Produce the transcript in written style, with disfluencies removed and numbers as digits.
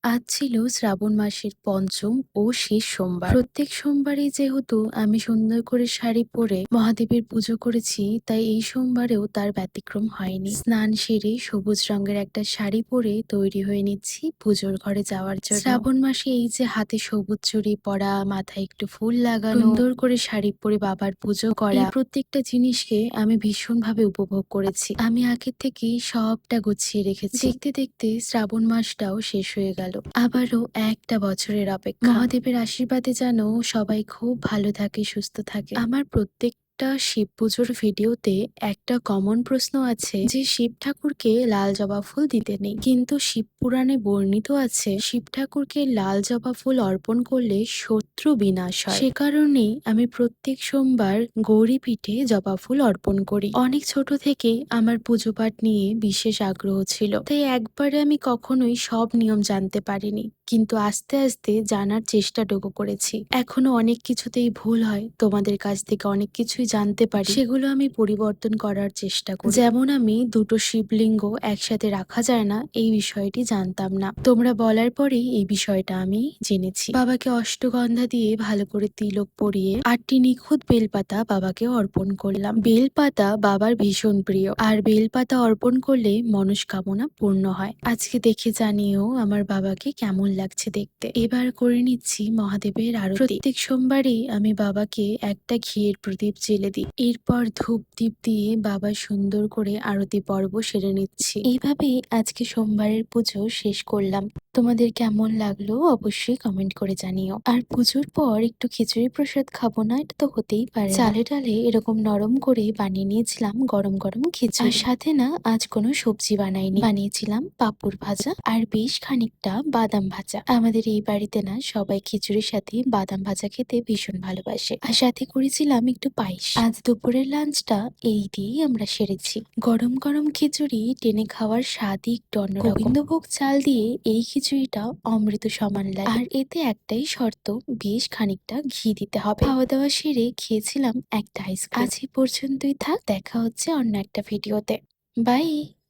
আজ ছিল শ্রাবণ মাসের পঞ্চম ও শেষ সোমবার। প্রত্যেক সোমবারই যেহেতু আমি সুন্দর করে শাড়ি পরে মহাদেবের পুজো করেছি, তাই এই সোমবারেও তার ব্যতিক্রম হয়নি। স্নান সেরে সবুজ রঙের একটা শাড়ি পরে তৈরি হয়ে নিচ্ছি পুজোর ঘরে যাওয়ার জন্য। শ্রাবণ মাসে এই যে হাতে সবুজ চুড়ি পরা, মাথায় একটু ফুল লাগানো, সুন্দর করে শাড়ি পরে বাবার পুজো করা, এই প্রত্যেকটা জিনিসকে আমি ভীষণভাবে উপভোগ করেছি। আমি আগের থেকেই সবটা গুছিয়ে রেখেছি। দেখতে দেখতে শ্রাবণ মাসটাও শেষ হয়ে গেল। আবারও একটা বছরের অপেক্ষা। মহাদেবের আশীর্বাদে যেন সবাই খুব ভালো থাকে, সুস্থ থাকে। আমার প্রত্যেকটা শিব পুজোর ভিডিওতে একটা কমন প্রশ্ন আছে যে শিব ঠাকুরকে লাল জবা ফুল দিতে নেই, কিন্তু শিব পুরাণে বর্ণিত আছে শিব ঠাকুরকে লাল জবা ফুল অর্পণ করলে শত্রু বিনাশ হয়। সে কারণেই আমি প্রত্যেক সোমবার গৌরী পীঠে জবা ফুল অর্পণ করি। অনেক ছোট থেকেই আমার পুজো পাঠ নিয়ে বিশেষ আগ্রহ ছিল, তাই একবারে আমি কখনোই সব নিয়ম জানতে পারিনি, কিন্তু আস্তে আস্তে জানার চেষ্টাটুকু করেছি। এখনো অনেক কিছুতেই ভুল হয়, তোমাদের কাছ থেকে অনেক কিছুই জানতে পারি, সেগুলো আমি পরিবর্তন করার চেষ্টা করি। যেমন আমি দুটো শিবলিঙ্গ একসাথে রাখা যায় না, এই বিষয়টি জানতাম না, তোমরা বলার পরেই এই বিষয়টা আমি জেনেছি। বাবাকে অষ্টগন্ধা দিয়ে ভালো করে তিলক পরিয়ে 8টি নিখুঁত বেলপাতা বাবাকে অর্পণ করলাম। বেলপাতা বাবার ভীষণ প্রিয়, আর বেলপাতা অর্পণ করলে মনস্কামনা পূর্ণ হয়। আজকে দেখে জানিও আমার বাবাকে কেমন লাগছে দেখতে। এবার করে নিচ্ছি মহাদেবের আরতি। প্রত্যেক সোমবারই আমি বাবাকে একটা ঘিয়ের প্রদীপ জ্বেলে দিই, এরপর ধূপ দীপ দিয়ে বাবা সুন্দর করে আরতি পর্ব সেরে নিচ্ছি। এইভাবেই আজকে সোমবারের পুজো শেষ করলাম। তোমাদের কেমন লাগলো অবশ্যই কমেন্ট করে জানিও। আর পুজোর পর একটু খিচুড়ি প্রসাদ খাবো না, এটা তো হতেই পারে না। চালে ডালে এরকম নরম করে বানিয়ে নিয়েছিলাম গরম গরম খিচুড়ি, আর সাথে না আজ কোনো সবজি বানাইনি, বানিয়েছিলাম পাঁপড় ভাজা আর বেশ খানিকটা বাদাম ভাজা। আমাদের এই বাড়িতে না সবাই খিচুড়ির সাথে বাদাম ভাজা খেতে ভীষণ ভালোবাসে, আর সাথে করেছিলাম একটু পায়েস। আজ দুপুরের লাঞ্চটা এই দিয়েই আমরা সেরেছি। গরম গরম খিচুড়ি টেনে খাওয়ার স্বাদই একটু অন্যরকম। গোবিন্দভোগ চাল দিয়ে এই খিচুড়িটা অমৃত সমান লাগে, আর এতে একটাই শর্ত, বেশ খানিকটা ঘি দিতে হবে। খাওয়া দাওয়া সেরে খেয়েছিলাম একটা আইসক্রিম। আজ এই পর্যন্তই থাক, দেখা হচ্ছে অন্য একটা ভিডিওতে। বাই।